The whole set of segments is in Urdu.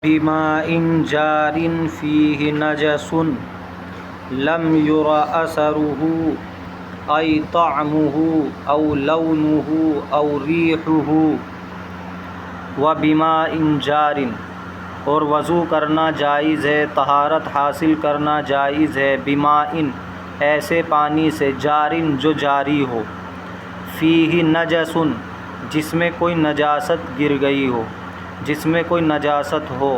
بماء جار فيه نجس لم ير أثره أي طعمه أو لونه أو ريحه وبماء جار، اور وضو کرنا جائز ہے، طہارت حاصل کرنا جائز ہے، بماء ایسے پانی سے، جارن جو جاری ہو، فیہ نجس جس میں کوئی نجاست گر گئی ہو، جس میں کوئی نجاست ہو،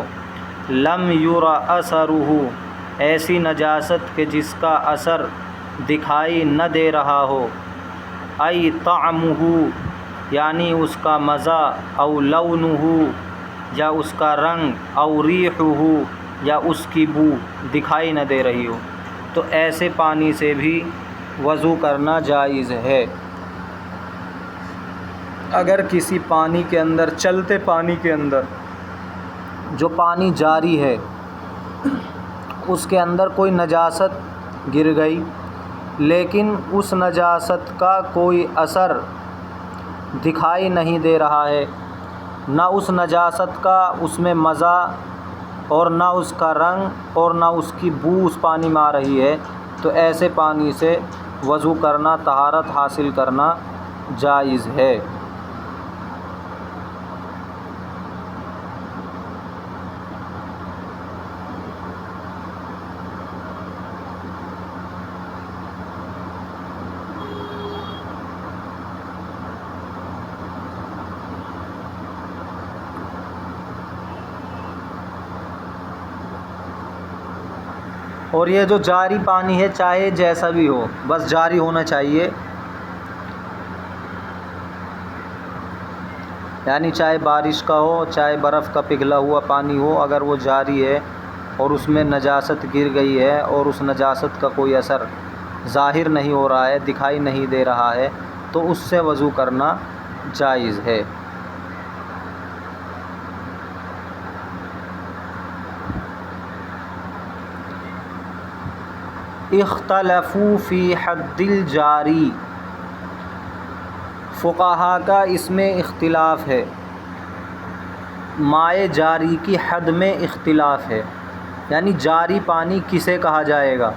لم یر اثرہ ایسی نجاست کہ جس کا اثر دکھائی نہ دے رہا ہو، ای طعمہ یعنی اس کا مزہ، او لونہ یا اس کا رنگ، او ریحہ یا اس کی بو دکھائی نہ دے رہی ہو، تو ایسے پانی سے بھی وضو کرنا جائز ہے۔ اگر کسی پانی کے اندر، چلتے پانی کے اندر، جو پانی جاری ہے اس کے اندر کوئی نجاست گر گئی، لیکن اس نجاست کا کوئی اثر دکھائی نہیں دے رہا ہے، نہ اس نجاست کا اس میں مزہ اور نہ اس کا رنگ اور نہ اس کی بو اس پانی میں آ رہی ہے، تو ایسے پانی سے وضو کرنا، طہارت حاصل کرنا جائز ہے۔ اور یہ جو جاری پانی ہے چاہے جیسا بھی ہو، بس جاری ہونا چاہیے، یعنی چاہے بارش کا ہو، چاہے برف کا پگھلا ہوا پانی ہو، اگر وہ جاری ہے اور اس میں نجاست گر گئی ہے اور اس نجاست کا کوئی اثر ظاہر نہیں ہو رہا ہے، دکھائی نہیں دے رہا ہے، تو اس سے وضو کرنا جائز ہے۔ اختلفوا فی حد الجاری، فقہا کا اس میں اختلاف ہے، مائع جاری کی حد میں اختلاف ہے، یعنی جاری پانی کسے کہا جائے گا،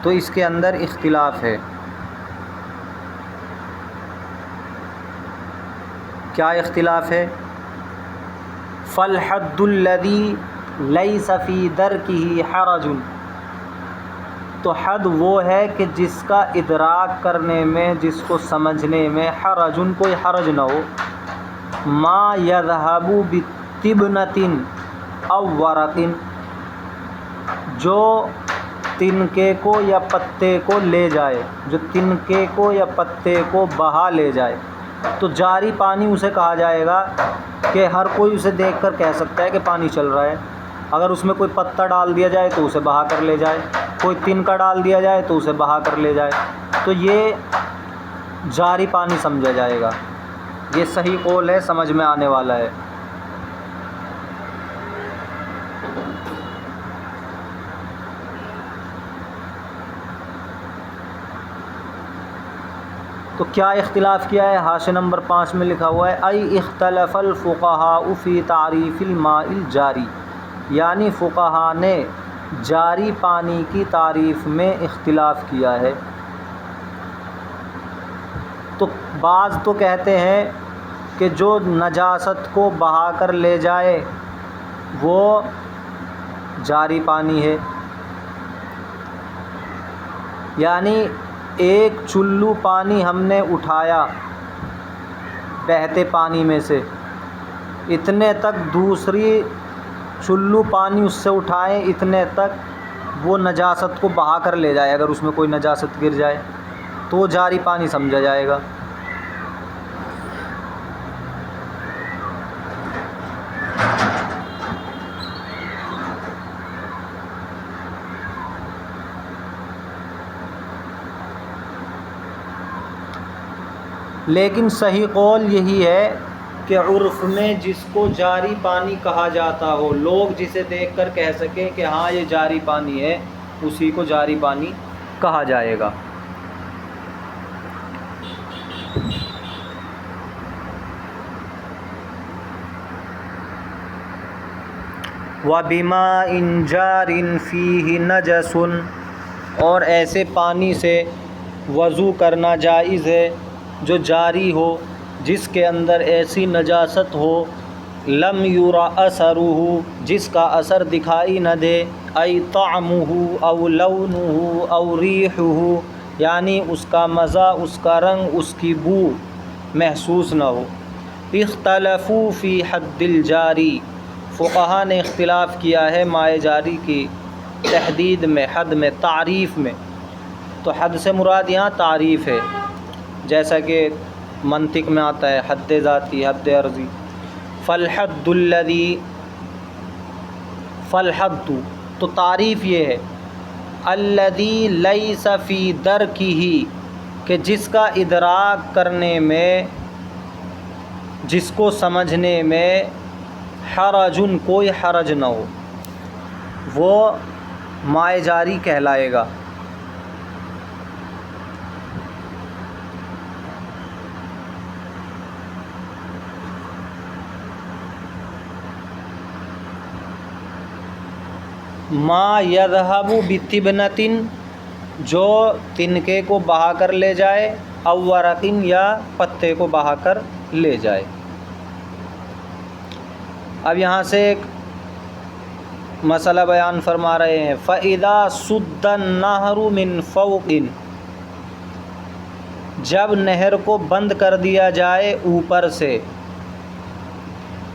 تو اس کے اندر اختلاف ہے۔ کیا اختلاف ہے؟ فالحد الذی لیس فی درکہ حرج، تو حد وہ ہے کہ جس کا ادراک کرنے میں، جس کو سمجھنے میں حرج کوئی حرج نہ ہو، ما یذہب بطبنۃ او ورق، جو تنکے کو یا پتے کو لے جائے، جو تنکے کو یا پتے کو بہا لے جائے، تو جاری پانی اسے کہا جائے گا کہ ہر کوئی اسے دیکھ کر کہہ سکتا ہے کہ پانی چل رہا ہے۔ اگر اس میں کوئی پتہ ڈال دیا جائے تو اسے بہا کر لے جائے، کوئی تنکا ڈال دیا جائے تو اسے بہا کر لے جائے، تو یہ جاری پانی سمجھا جائے گا۔ یہ صحیح قول ہے، سمجھ میں آنے والا ہے۔ تو کیا اختلاف کیا ہے؟ حاشیہ نمبر 5 میں لکھا ہوا ہے، ای اختلف الفقہاء فی تعریف الماء الجاری، یعنی فقہا نے جاری پانی کی تعریف میں اختلاف کیا ہے۔ تو بعض تو کہتے ہیں کہ جو نجاست کو بہا کر لے جائے وہ جاری پانی ہے، یعنی ایک چلو پانی ہم نے اٹھایا بہتے پانی میں سے، اتنے تک دوسری چلو پانی اس سے اٹھائیں، اتنے تک وہ نجاست کو بہا کر لے جائے، اگر اس میں کوئی نجاست گر جائے تو وہ جاری پانی سمجھا جائے گا۔ لیکن صحیح قول یہی ہے کہ عرف میں جس کو جاری پانی کہا جاتا ہو، لوگ جسے دیکھ کر کہہ سکیں کہ ہاں یہ جاری پانی ہے، اسی کو جاری پانی کہا جائے گا۔ وَبِمَاءٍ جَارٍ فِيهِ نَجَسٌ، اور ایسے پانی سے وضو کرنا جائز ہے جو جاری ہو، جس کے اندر ایسی نجاست ہو، لم یرا اثرہ، جس کا اثر دکھائی نہ دے، ای طعمہ او لونہ او ریحہ، یعنی اس کا مزہ، اس کا رنگ، اس کی بو محسوس نہ ہو۔ اختلفوا فی حد الجاری، فقہا نے اختلاف کیا ہے مائع جاری کی تحدید میں، حد میں، تعریف میں۔ تو حد سے مراد یہاں تعریف ہے، جیسا کہ منطق میں آتا ہے حد ذاتی، حد عرضی۔ فالحد الذی، فالحد تو تعریف یہ ہے، الذی لیس فی درکہ، کہ جس کا ادراک کرنے میں، جس کو سمجھنے میں حرج، کوئی حرج نہ ہو، وہ مائع جاری کہلائے گا۔ ما یذہب بطبنۃ، جو تنکے کو بہا کر لے جائے، او ورق، یا پتے کو بہا کر لے جائے۔ اب یہاں سے ایک مسئلہ بیان فرما رہے ہیں، فَإِذَا سُدَّ النَّهْرُ مِنْ فَوْقٍ، جب نہر کو بند کر دیا جائے اوپر سے،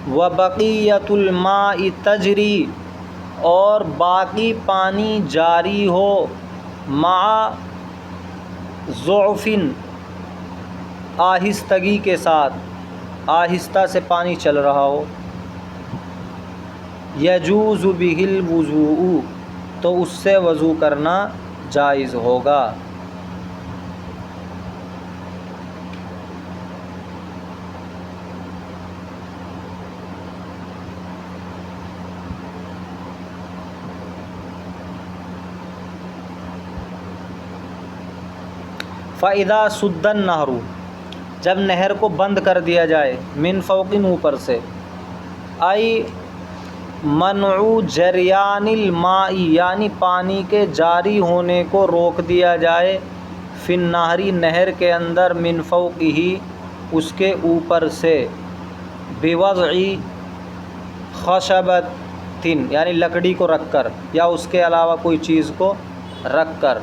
وَبَقِيَّةُ الْمَاءِ تَجْرِي، اور باقی پانی جاری ہو، مع ضعف، آہستگی کے ساتھ، آہستہ سے پانی چل رہا ہو، یجوز بہ الوضوء، تو اس سے وضو کرنا جائز ہوگا۔ فَإِذَا سُدَّ النَّهْرُ، جب نہر کو بند کر دیا جائے، من فوقٍ، اوپر سے، ای منع جریان الماء، یعنی پانی کے جاری ہونے کو روک دیا جائے، فی النہر، نہر کے اندر، من فوقہ، اس کے اوپر سے، بوضع خشبۃ، یعنی لکڑی کو رکھ کر، یا اس کے علاوہ کوئی چیز کو رکھ کر۔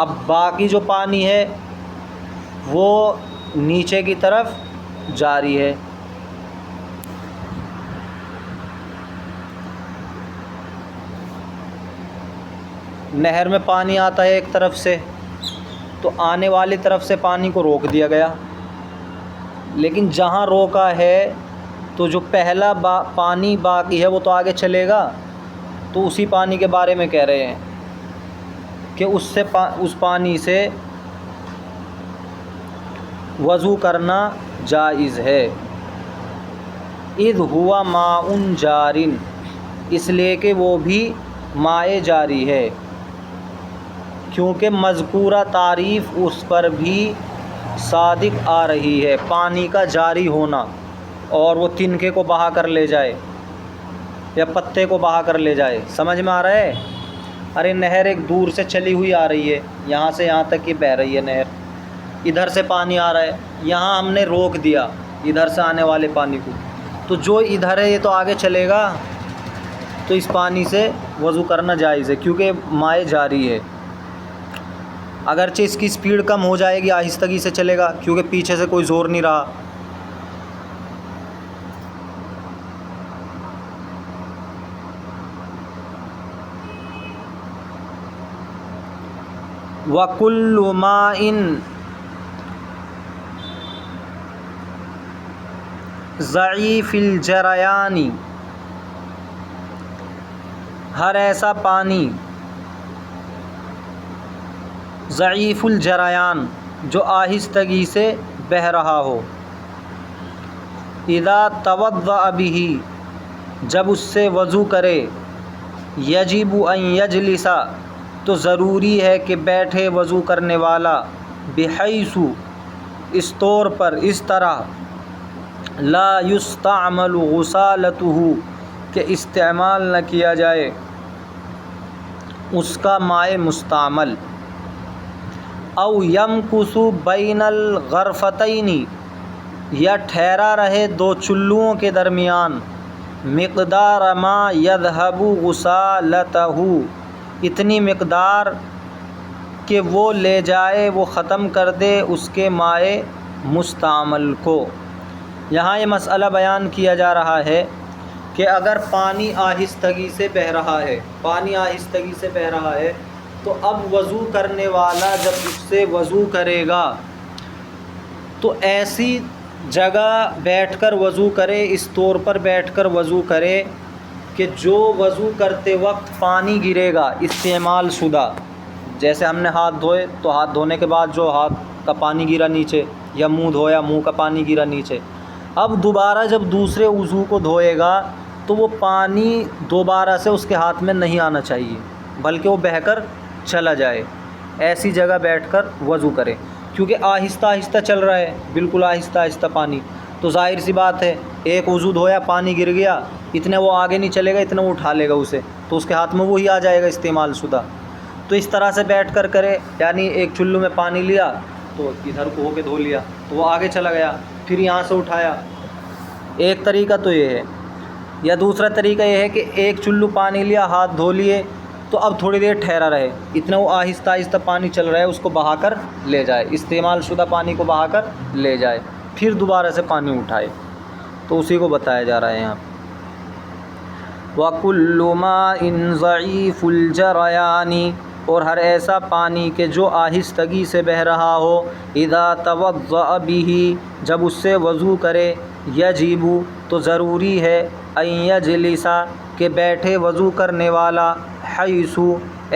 اب باقی جو پانی ہے وہ نیچے کی طرف جاری ہے۔ نہر میں پانی آتا ہے ایک طرف سے، تو آنے والی طرف سے پانی کو روک دیا گیا، لیکن جہاں روکا ہے تو جو پہلا پانی باقی ہے وہ تو آگے چلے گا، تو اسی پانی کے بارے میں کہہ رہے ہیں کہ اس پانی سے وضو کرنا جائز ہے۔ اذ ہوا ماء جار، اس لیے کہ وہ بھی مائع جاری ہے، کیونکہ مذکورہ تعریف اس پر بھی صادق آ رہی ہے، پانی کا جاری ہونا، اور وہ تنکے کو بہا کر لے جائے یا پتے کو بہا کر لے جائے۔ سمجھ میں آ رہا ہے؟ ارے نہر ایک دور سے چلی ہوئی آ رہی ہے، یہاں سے یہاں تک کی بہہ رہی ہے نہر، ادھر سے پانی آ رہا ہے، یہاں ہم نے روک دیا ادھر سے آنے والے پانی کو، تو جو ادھر ہے یہ تو آگے چلے گا، تو اس پانی سے وضو کرنا جائز ہے، کیونکہ مائع جاری ہے۔ اگرچہ اس کی سپیڈ کم ہو جائے گی، آہستگی سے چلے گا، کیونکہ پیچھے سے کوئی زور نہیں رہا۔ وَكُلُّ مَاءٍ ضعیف الجریان، ہر ایسا پانی ضعیف الجریان، جو آہستگی سے بہہ رہا ہو، اذا توضأ بہ، جب اس سے وضو کرے، یجب ان یجلس، تو ضروری ہے کہ بیٹھے وضو کرنے والا، بحیث، اس طور پر، اس طرح، لا یستعمل غسالتہ، کہ استعمال نہ کیا جائے اس کا مائع مستعمل، او یمکث بین الغرفتین یا ٹھہرا رہے دو چلوؤں کے درمیان، مقدار ما یذهب غسالتہ اتنی مقدار کہ وہ لے جائے، وہ ختم کر دے اس کے مائع مستعمل کو۔ یہاں یہ مسئلہ بیان کیا جا رہا ہے کہ اگر پانی آہستگی سے بہہ رہا ہے، پانی آہستگی سے بہہ رہا ہے تو اب وضو کرنے والا جب اس سے وضو کرے گا تو ایسی جگہ بیٹھ کر وضو کرے، اس طور پر بیٹھ کر وضو کرے کہ جو وضو کرتے وقت پانی گرے گا استعمال شدہ، جیسے ہم نے ہاتھ دھوئے تو ہاتھ دھونے کے بعد جو ہاتھ کا پانی گرا نیچے، یا منہ دھویا منہ کا پانی گرا نیچے، اب دوبارہ جب دوسرے وضو کو دھوئے گا تو وہ پانی دوبارہ سے اس کے ہاتھ میں نہیں آنا چاہیے، بلکہ وہ بہہ کر چلا جائے۔ ایسی جگہ بیٹھ کر وضو کرے، کیونکہ آہستہ آہستہ چل رہا ہے، بالکل آہستہ آہستہ پانی، تو ظاہر سی بات ہے ایک وضو دھویا پانی گر گیا، اتنے وہ آگے نہیں چلے گا، اتنا وہ اٹھا لے گا اسے، تو اس کے ہاتھ میں وہی آ جائے گا استعمال شدہ۔ تو اس طرح سے بیٹھ کر کرے، یعنی ایک چلو میں پانی لیا تو ادھر کو ہو کے دھو لیا تو وہ آگے چلا گیا، پھر یہاں سے اٹھایا۔ ایک طریقہ تو یہ ہے، یا دوسرا طریقہ یہ ہے کہ ایک چلو پانی لیا، ہاتھ دھو لیے، تو اب تھوڑی دیر ٹھہرا رہے، اتنا وہ آہستہ آہستہ پانی چل رہا ہے اس کو بہا کر لے جائے، استعمال شدہ پانی کو بہا کر لے جائے، پھر دوبارہ سے پانی اٹھائے، تو اسی کو بتایا جا رہا ہے یہاں۔ وَكُلُّ مَاءٍ ضَعِيفُ الْجَرَيَانِ اور ہر ایسا پانی کہ جو آہستگی سے بہہ رہا ہو، اذا توضأ بِهِ جب اس سے وضو کرے، یجب تو ضروری ہے، ان یجلس کہ بیٹھے وضو کرنے والا، حیث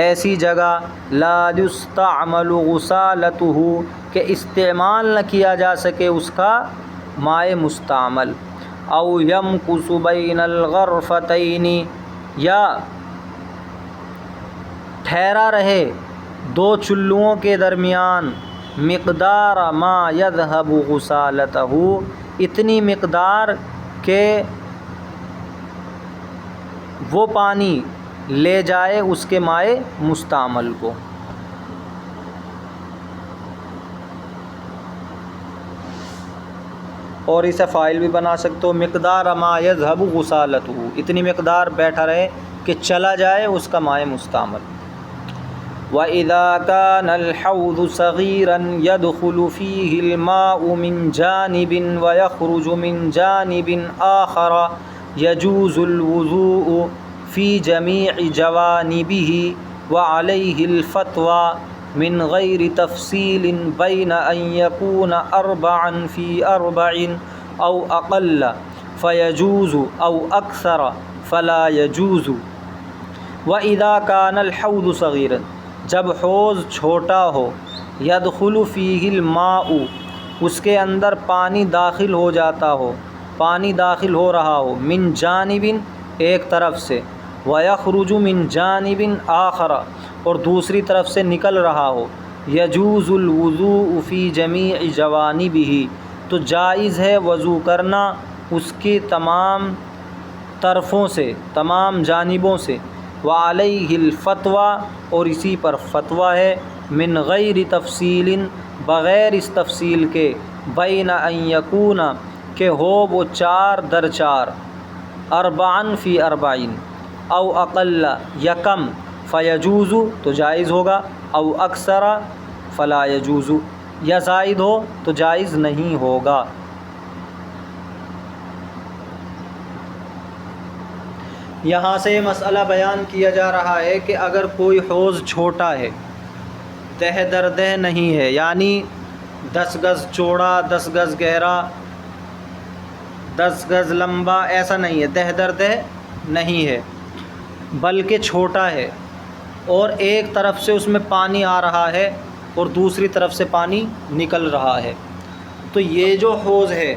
ایسی جگہ، لا یستعمل غسالتہ کہ استعمال نہ کیا جا سکے اس کا مائع مستعمل، او یمکث بین الغرفتین یا ٹھہرا رہے دو چلوؤں کے درمیان، مقدار ما یذهب غسالتہ اتنی مقدار کہ وہ پانی لے جائے اس کے مائع مستعمل کو۔ اور اسے فاعل بھی بنا سکتے ہو، مقدار ما یذهب غسالتہ اتنی مقدار بیٹھا رہے کہ چلا جائے اس کا مائع مستعمل۔ وَإِذَا كَانَ الْحَوْضُ صَغِيرًا يَدْخُلُ فِيهِ الْمَاءُ مِنْ جَانِبٍ وَيَخْرُجُ مِنْ جَانِبٍ آخَرَ يَجُوزُ الْوُضُوءُ فِي جَمِيعِ جَوَانِبِهِ وَعَلَيْهِ الْفَتْوَى مِنْ غَيْرِ تَفْصِيلٍ بَيْنَ أَنْ يَكُونَ أَرْبَعًا فِي أَرْبَعٍ أَوْ أَقَلَّ فَيَجُوزُ أَوْ أَكْثَرَ فَلَا يَجُوزُ۔ وَإِذَا كَانَ الْحَوْضُ صَغِيرًا جب حوض چھوٹا ہو، يَدْخُلُ فِيهِ الْمَاءُ اس کے اندر پانی داخل ہو جاتا ہو، پانی داخل ہو رہا ہو، مِن جانب ایک طرف سے، وَيَخْرُجُ مِن جانب آخر اور دوسری طرف سے نکل رہا ہو، يَجُوزُ الْوُضُوءُ فِي جَمِيعِ جَوَانِبِهِ تو جائز ہے وضو کرنا اس کی تمام طرفوں سے، تمام جانبوں سے، وعلیہ الفتویٰ اور اسی پر فتویٰ ہے، من غیر تفصیل بغیر اس تفصیل کے، بین ان یکون کہ ہو وہ 4 در 4، اربعن فی اربعین او اقل یا کم، فیجوز تو جائز ہوگا، او اکثر فلا یجوز یا زائد ہو تو جائز نہیں ہوگا۔ یہاں سے یہ مسئلہ بیان کیا جا رہا ہے کہ اگر کوئی حوض چھوٹا ہے، دہ در دہ نہیں ہے، یعنی 10 گز چوڑا، 10 گز گہرا، 10 گز لمبا، ایسا نہیں ہے، دہ در دہ نہیں ہے، بلکہ چھوٹا ہے، اور ایک طرف سے اس میں پانی آ رہا ہے اور دوسری طرف سے پانی نکل رہا ہے، تو یہ جو حوض ہے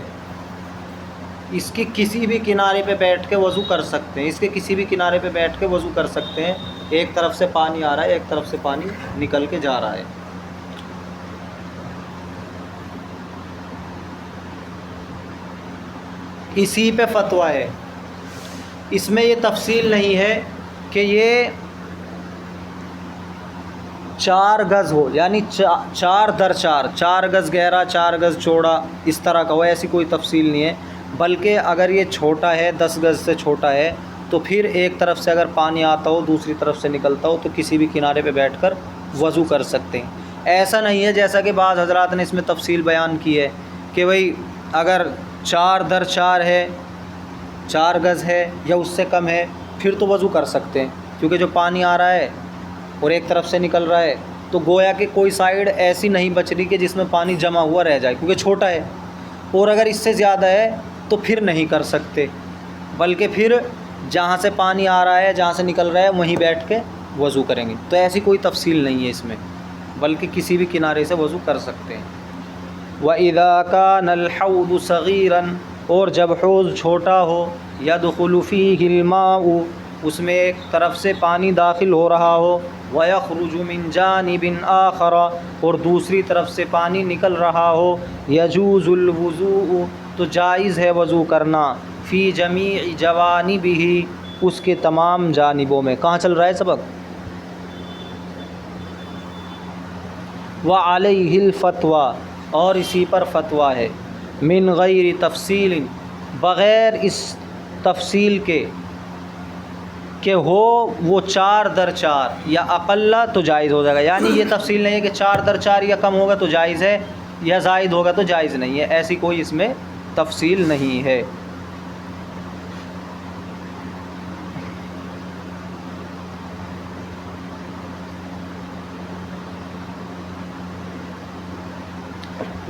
اس کے کسی بھی کنارے پہ بیٹھ کے وضو کر سکتے ہیں، اس کے کسی بھی کنارے پہ بیٹھ کے وضو کر سکتے ہیں، ایک طرف سے پانی آ رہا ہے، ایک طرف سے پانی نکل کے جا رہا ہے۔ اسی پہ فتویٰ ہے، اس میں یہ تفصیل نہیں ہے کہ یہ 4 گز ہو، یعنی 4 در 4، 4 گز گہرا 4 گز چوڑا، اس طرح کا ہو، ایسی کوئی تفصیل نہیں ہے۔ بلکہ اگر یہ چھوٹا ہے، 10 گز سے چھوٹا ہے، تو پھر ایک طرف سے اگر پانی آتا ہو دوسری طرف سے نکلتا ہو تو کسی بھی کنارے پہ بیٹھ کر وضو کر سکتے ہیں۔ ایسا نہیں ہے جیسا کہ بعض حضرات نے اس میں تفصیل بیان کی ہے کہ بھئی اگر 4 در 4 ہے، 4 گز ہے یا اس سے کم ہے، پھر تو وضو کر سکتے ہیں، کیونکہ جو پانی آ رہا ہے اور ایک طرف سے نکل رہا ہے تو گویا کہ کوئی سائیڈ ایسی نہیں بچ رہی کہ جس میں پانی جمع ہوا رہ جائے، کیونکہ چھوٹا ہے۔ اور اگر اس سے زیادہ ہے تو پھر نہیں کر سکتے، بلکہ پھر جہاں سے پانی آ رہا ہے، جہاں سے نکل رہا ہے، وہیں بیٹھ کے وضو کریں گے۔ تو ایسی کوئی تفصیل نہیں ہے اس میں، بلکہ کسی بھی کنارے سے وضو کر سکتے ہیں۔ وَإِذَا كَانَ الْحَوْضُ صَغِيرًا، اور جب حوض چھوٹا ہو، يَدْخُلُ فِيهِ الْمَاءُ، اس میں ایک طرف سے پانی داخل ہو رہا ہو، وَيَخْرُجُ مِنْ جَانِبٍ آخَرَ، اور دوسری طرف سے پانی نکل رہا ہو، يَجُوزُ الْوُضُوءُ، تو جائز ہے وضو کرنا، فی جمیع جوانبہ، اس کے تمام جانبوں میں۔ کہاں چل رہا ہے سبق؟ وعلیہ الفتویٰ، اور اسی پر فتویٰ ہے، من غیر تفصیل، بغیر اس تفصیل کے کہ ہو وہ 4 در 4 یا اقل، تو جائز ہو جائے گا۔ یعنی یہ تفصیل نہیں ہے کہ 4 در 4 یا کم ہوگا تو جائز ہے، یا زائد ہوگا تو جائز نہیں ہے، ایسی کوئی اس میں تفصیل نہیں ہے۔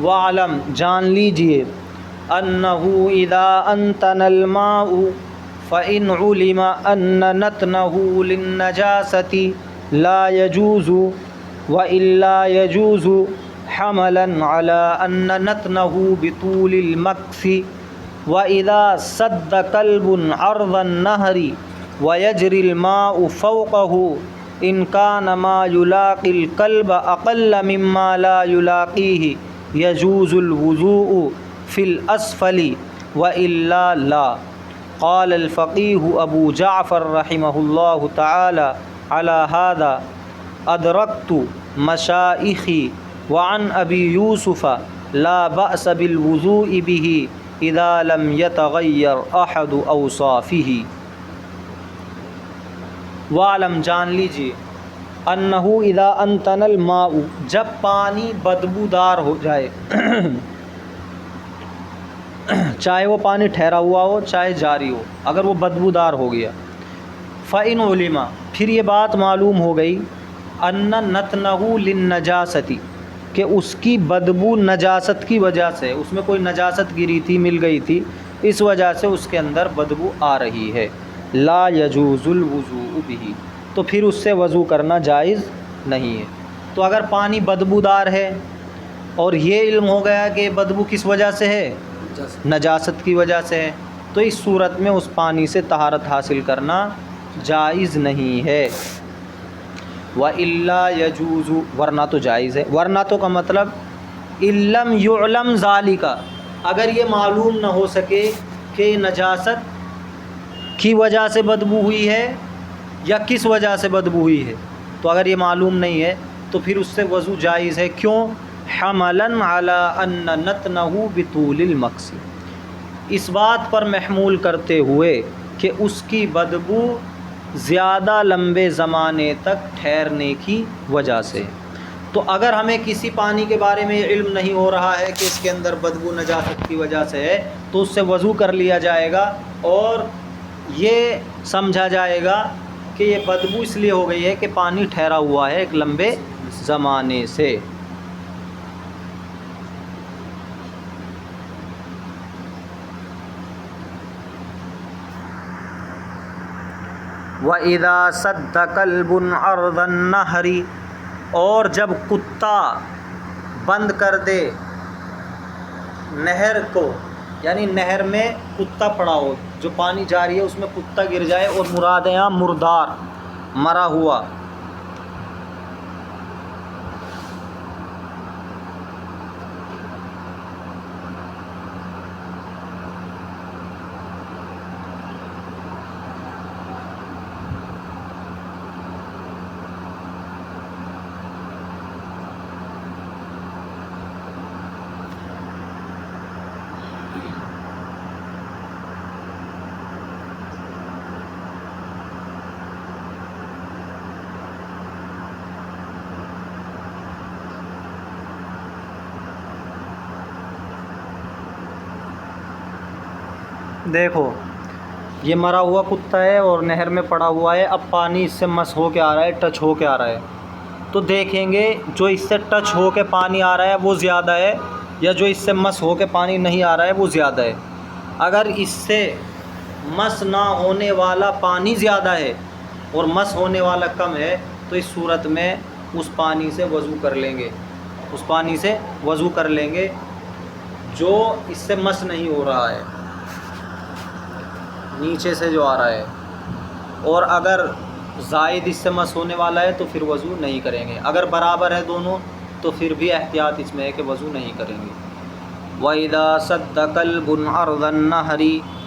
وَعْلَمْ، جان لیجئے، أَنَّهُ إِذَا أَنْتَنَ الْمَاءُ فَإِنْ عُلِمَ أَنَّ نَتْنَهُ لِلنَّجَاسَةِ لَا يَجُوزُ وَإِلَّا يَجُوزُ، حَمَلًا عَلَىٰ أَنَّ نَتْنَهُ بِطُولِ الْمَكْثِ، وَإِذَا سَدَّ كَلْبٌ عَرْضَ النَّهْرِ وَيَجْرِي الْمَاءُ فَوْقَهُ إِنْ كَانَ مَا يُلَاقِي الْكَلْبَ أَقَلَّ مِمَّا لَا يُلَاقِيهِ يجوز الوضوء فی الاسفل وإلا لا۔ قال الفقیہ ابو جعفر رحمہ اللہ تعالی علی هذا ادرکت مشائخی وعن ابی یوسف لا بأس بالوضوء به اذا لم يتغیر احد اوصافہ۔ وعلم، جان لیجیے، انہو اذا انتن الماء، جب پانی بدبودار ہو جائے چاہے وہ پانی ٹھہرا ہوا ہو چاہے جاری ہو، اگر وہ بدبودار ہو گیا، فَإِنْ عُلِمَ، پھر یہ بات معلوم ہو گئی، أَنَّ نَتْنَهُ لِلنَّجَاسَةِ، کہ اس کی بدبو نجاست کی وجہ سے، اس میں کوئی نجاست گری تھی، مل گئی تھی، اس وجہ سے اس کے اندر بدبو آ رہی ہے، لا يجوز الوضوء به، تو پھر اس سے وضو کرنا جائز نہیں ہے۔ تو اگر پانی بدبودار ہے اور یہ علم ہو گیا کہ بدبو کس وجہ سے ہے، نجاست کی وجہ سے ہے، تو اس صورت میں اس پانی سے طہارت حاصل کرنا جائز نہیں ہے۔ وَإِلَّا يَجُوزُ، ورنہ تو جائز ہے۔ ورنہ تو کا مطلب إِن لَّمْ يُعْلَمْ ذَلِكَ، اگر یہ معلوم نہ ہو سکے کہ نجاست کی وجہ سے بدبو ہوئی ہے یا کس وجہ سے بدبو ہوئی ہے، تو اگر یہ معلوم نہیں ہے تو پھر اس سے وضو جائز ہے۔ کیوں؟ حملاً علی ان نتنہ بطول المکث، اس بات پر محمول کرتے ہوئے کہ اس کی بدبو زیادہ لمبے زمانے تک ٹھہرنے کی وجہ سے۔ تو اگر ہمیں کسی پانی کے بارے میں علم نہیں ہو رہا ہے کہ اس کے اندر بدبو نجاست کی وجہ سے ہے، تو اس سے وضو کر لیا جائے گا اور یہ سمجھا جائے گا کہ یہ بدبو اس لیے ہو گئی ہے کہ پانی ٹھہرا ہوا ہے ایک لمبے زمانے سے۔ وَإِذَا سَدَّ كَلْبٌ عَرْضَ النَّهْرِ، اور جب کتا بند کر دے نہر کو، یعنی نہر میں کتا پڑا ہو، جو پانی جاری ہے اس میں کتا گر جائے، اور مراد یہاں مردار، مرا ہوا۔ دیکھو یہ مرا ہوا کتا ہے اور نہر میں پڑا ہوا ہے، اب پانی اس سے مس ہو کے آ رہا ہے، ٹچ ہو کے آ رہا ہے، تو دیکھیں گے جو اس سے ٹچ ہو کے پانی آ رہا ہے وہ زیادہ ہے یا جو اس سے مس ہو کے پانی نہیں آ رہا ہے وہ زیادہ ہے۔ اگر اس سے مس نہ ہونے والا پانی زیادہ ہے اور مس ہونے والا کم ہے تو اس صورت میں اس پانی سے وضو کر لیں گے، اس پانی سے وضو کر لیں گے جو اس سے مس نہیں ہو رہا ہے، نیچے سے جو آ رہا ہے۔ اور اگر زائد اس سے مس ہونے والا ہے تو پھر وضو نہیں کریں گے۔ اگر برابر ہے دونوں تو پھر بھی احتیاط اس میں ہے کہ وضو نہیں کریں گے۔ وَإِذَا سَدَّ كَلْبٌ عَرْضَ النَّهْرِ،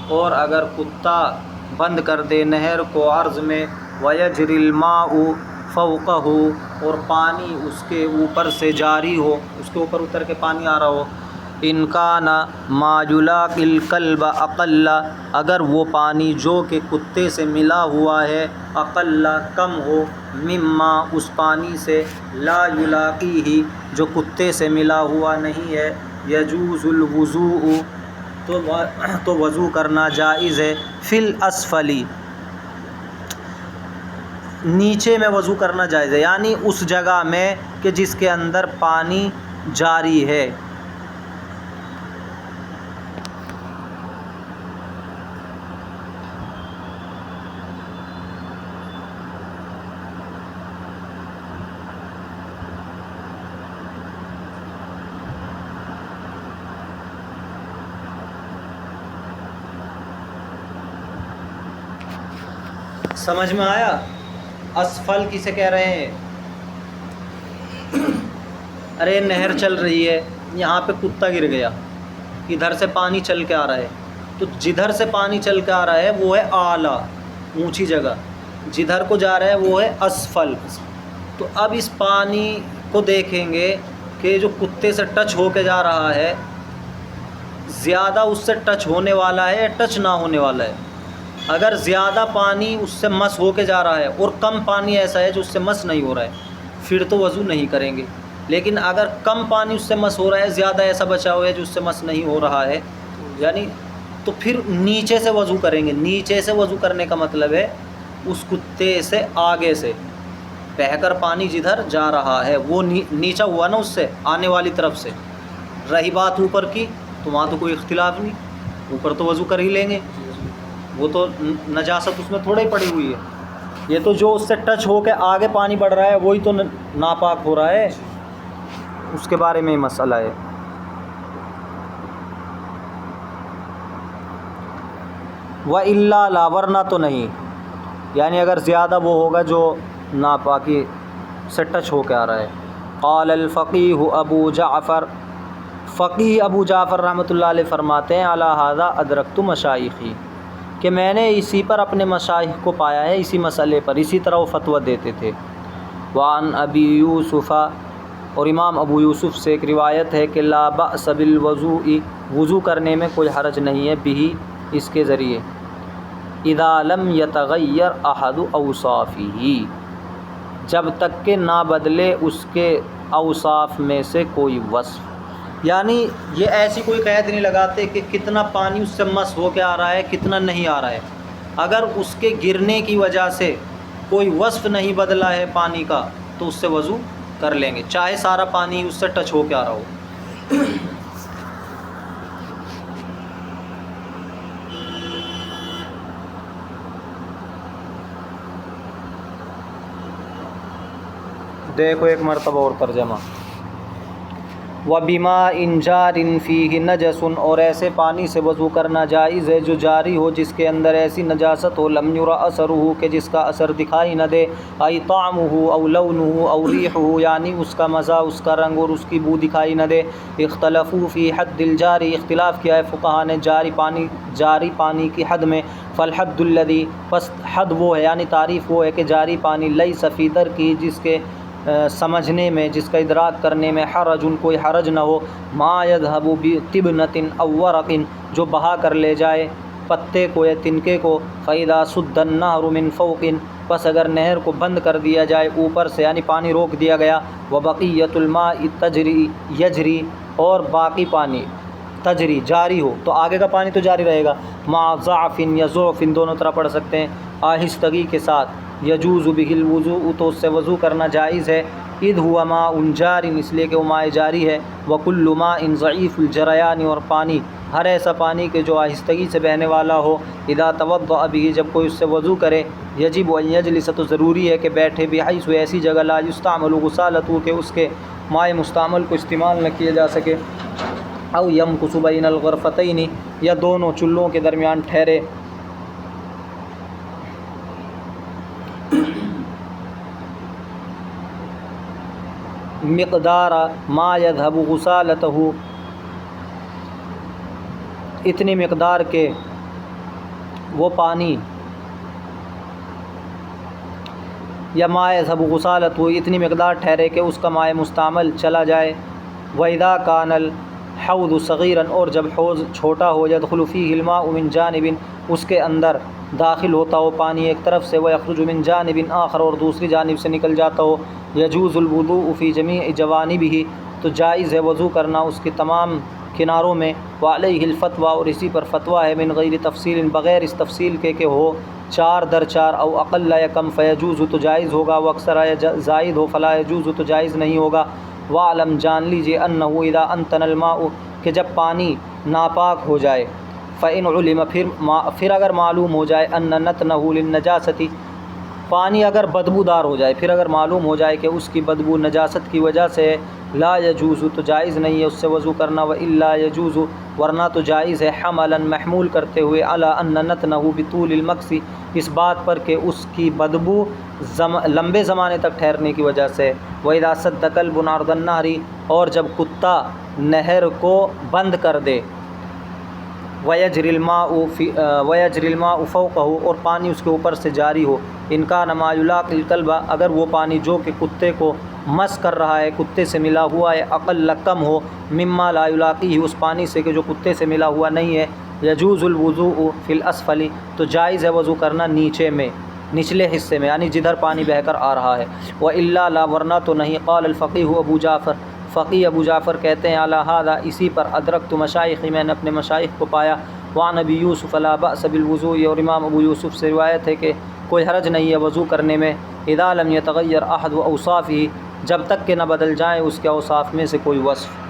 اور اگر کتا بند کر دے نہر کو عرض میں، وَيَجْرِ الْمَاءُ فَوْقَهُ، اور پانی اس کے اوپر سے جاری ہو، اس کے اوپر اتر کے پانی آ رہا ہو، إِنْ كَانَ مَا يُلَاقِي الْكَلْبَ أَقَلَّ، اگر وہ پانی جو کہ کتے سے ملا ہوا ہے اقل کم ہو، مما اس پانی سے، لا یلاقیہ جو کتے سے ملا ہوا نہیں ہے، یجوز الوضوء تو وضو کرنا جائز ہے، فی الاسفلی نیچے میں وضو کرنا جائز ہے، یعنی اس جگہ میں کہ جس کے اندر پانی جاری ہے۔ سمجھ میں آیا؟ اسفل کسے کہہ رہے ہیں؟ ارے نہر چل رہی ہے، یہاں پہ کتا گر گیا، ادھر سے پانی چل کے آ رہا ہے، تو جدھر سے پانی چل کے آ رہا ہے وہ ہے اعلیٰ اونچی جگہ، جدھر کو جا رہا ہے وہ ہے اسفل۔ تو اب اس پانی کو دیکھیں گے کہ جو کتے سے ٹچ ہو کے جا رہا ہے زیادہ اس سے ٹچ ہونے والا ہے یا ٹچ نہ ہونے والا ہے۔ اگر زیادہ پانی اس سے مس ہو کے جا رہا ہے اور کم پانی ایسا ہے جو اس سے مس نہیں ہو رہا ہے، پھر تو وضو نہیں کریں گے۔ لیکن اگر کم پانی اس سے مس ہو رہا ہے، زیادہ ایسا بچا ہوا ہے جو اس سے مس نہیں ہو رہا ہے، یعنی تو پھر نیچے سے وضو کریں گے۔ نیچے سے وضو کرنے کا مطلب ہے اس کتے سے آگے سے بہہ کر پانی جدھر جا رہا ہے وہ نیچا ہوا نا، اس سے آنے والی طرف سے۔ رہی بات اوپر کی تو وہاں تو کوئی اختلاف نہیں، اوپر تو وضو کر ہی لیں گے، وہ تو نجاست اس میں تھوڑا ہی پڑی ہوئی ہے۔ یہ تو جو اس سے ٹچ ہو کے آگے پانی بڑھ رہا ہے وہی تو ناپاک ہو رہا ہے، اس کے بارے میں مسئلہ ہے۔ وَإِلَّا لَا، ورنہ تو نہیں، یعنی اگر زیادہ وہ ہوگا جو ناپاکی سے ٹچ ہو کے آ رہا ہے۔ قال الفقیہ ابو جعفر، فقیہ ابو جعفر رحمۃ اللہ علیہ فرماتے ہیں، علی ھذا ادرکت مشایخی، کہ میں نے اسی پر اپنے مشائخ کو پایا ہے، اسی مسئلے پر، اسی طرح وہ فتویٰ دیتے تھے۔ وعن ابی یوسف، اور امام ابو یوسف سے ایک روایت ہے کہ لا بأس بالوضوء، وضو کرنے میں کوئی حرج نہیں ہے، بھی اس کے ذریعے، اذا لم یتغیر احد اوصافہ، جب تک کہ نہ بدلے اس کے اوصاف میں سے کوئی وصف۔ یعنی یہ ایسی کوئی قید نہیں لگاتے کہ کتنا پانی اس سے مس ہو کے آ رہا ہے کتنا نہیں آ رہا ہے، اگر اس کے گرنے کی وجہ سے کوئی وصف نہیں بدلا ہے پانی کا تو اس سے وضو کر لیں گے، چاہے سارا پانی اس سے ٹچ ہو کے آ رہا ہو۔ دیکھو ایک مرتبہ اور ترجمہ، وَبِمَاءٍ جَارٍ فِيهِ نَجَسٌ، اور ایسے پانی سے وضو کرنا جائز ہے جو جاری ہو، جس کے اندر ایسی نجاست ہو، لم یرى اثرہ، کہ جس کا اثر دکھائی نہ دے، ای طعمہ او لونہ او ریحہ، یعنی اس کا مزہ، اس کا رنگ اور اس کی بو دکھائی نہ دے۔ اختلفوا فی حد الجاری، اختلاف کیا ہے فقہا نے جاری پانی کی حد میں۔ فالحد الذی، پس حد وہ ہے یعنی تعریف وہ ہے کہ جاری پانی لیس فی درکہ، جس کے سمجھنے میں، جس کا ادراک کرنے میں، حرج کوئی حرج نہ ہو، ما یذهب بطبنۃ او ورق، جو بہا کر لے جائے پتے کو یا تنکے کو۔ فاذا سد النہر من فوق، پس اگر نہر کو بند کر دیا جائے اوپر سے، یعنی پانی روک دیا گیا، وبقیۃ الماء یجری، اور باقی پانی تجری جاری ہو تو آگے کا پانی تو جاری رہے گا، مع ضعف یا ضعف دونوں طرح پڑھ سکتے ہیں، آہستگی کے ساتھ، یجوز بہ الوضوء تو اس سے وضو کرنا جائز ہے، اذ ہوا ماء جار اس لیے کہ وہ ماء جاری ہے، وکل ماء ضعیف الجریان اور پانی ہر ایسا پانی کہ جو آہستگی سے بہنے والا ہو، اذا توضأ بہ جب کوئی اس سے وضو کرے، یجب ان یجلس تو ضروری ہے کہ بیٹھے، بحیث ایسی جگہ لا یستعمل غسالتہ کہ اس کے ماء مستعمل کو استعمال نہ کیا جا سکے، او یمکث بین الغرفتین یا دونوں چولوں کے درمیان ٹھہرے، مقدار ما یذهب غسالتہ اتنی مقدار کے وہ پانی یا ما یذهب غسالتہ اتنی مقدار ٹھہرے کہ اس کا ماء مستعمل چلا جائے، وَإِذَا كَانَ الْحَوْضُ صَغِيرًا اور جب حوض چھوٹا ہو، يَدْخُلُ فِيهِ الْمَاءُ مِنْ جَانِبٍ اس کے اندر داخل ہوتا ہو پانی ایک طرف سے، وَيَخْرُجُ مِنْ جَانِبٍ آخر اور دوسری جانب سے نکل جاتا ہو، يَجُوزُ الْوُضُوءُ فِي جَمِيعِ جَوَانِبِهِ تو جائز ہے وضو کرنا اس کے تمام کناروں میں، وعلیہ الفتویٰ اور اسی پر فتویٰ ہے، من غیر تفصیل بغیر اس تفصیل کے کہ ہو 4 در 4 او اقل یا کم، فیجوز تو جائز ہوگا، و اکثر یا زائد ہو فلا یجوز تو جائز نہیں ہوگا، وعلم جان لیجئے انہ اذا انتن الماء کہ جب پانی ناپاک ہو جائے، فإن علم پھر اگر معلوم ہو جائے ان نتنہ للنجاستی پانی اگر بدبودار ہو جائے، پھر اگر معلوم ہو جائے کہ اس کی بدبو نجاست کی وجہ سے لا یجوز تو جائز نہیں ہے اس سے وضو کرنا، والا یجوز ورنہ تو جائز ہے، حملا محمول کرتے ہوئے علی ان نتنہ بطول المکث اس بات پر کہ اس کی بدبو لمبے زمانے تک ٹھہرنے کی وجہ سے، وَإِذَا سَدَّ كَلْبٌ عَرْضَ النَّهْرِ اور جب کتا نہر کو بند کر دے، وَيَجْرِ الْمَاءُ فَوْقَهُ اور پانی اس کے اوپر سے جاری ہو، ان كَانَ مَا يُلَاقِي الْكَلْبَ اگر وہ پانی جو کہ کتے کو مس کر رہا ہے، کتے سے ملا ہوا ہے، اقل کم ہو، مما لا یلاقیہ اس پانی سے کہ جو کتے سے ملا ہوا نہیں ہے، یجوز الوضوء فی الاسفل تو جائز ہے وضو کرنا نیچے میں، نچلے حصے میں، یعنی جدھر پانی بہہ کر آ رہا ہے، وَإِلَّا لا ورنہ تو نہیں، قال الفقیہ ابو جعفر فقی ابو جعفر کہتے ہیں، علی ھذا اسی پر ادرکت مشائخی میں نے اپنے مشائخ کو پایا، وعن ابی یوسف لا بأس بالوضوء اور امام ابو یوسف سے روایت ہے کہ کوئی حرج نہیں ہے وضو کرنے میں، اذا لم یتغیر احد اوصافہ جب تک کہ نہ بدل جائیں اس کے اوصاف میں سے کوئی وصف۔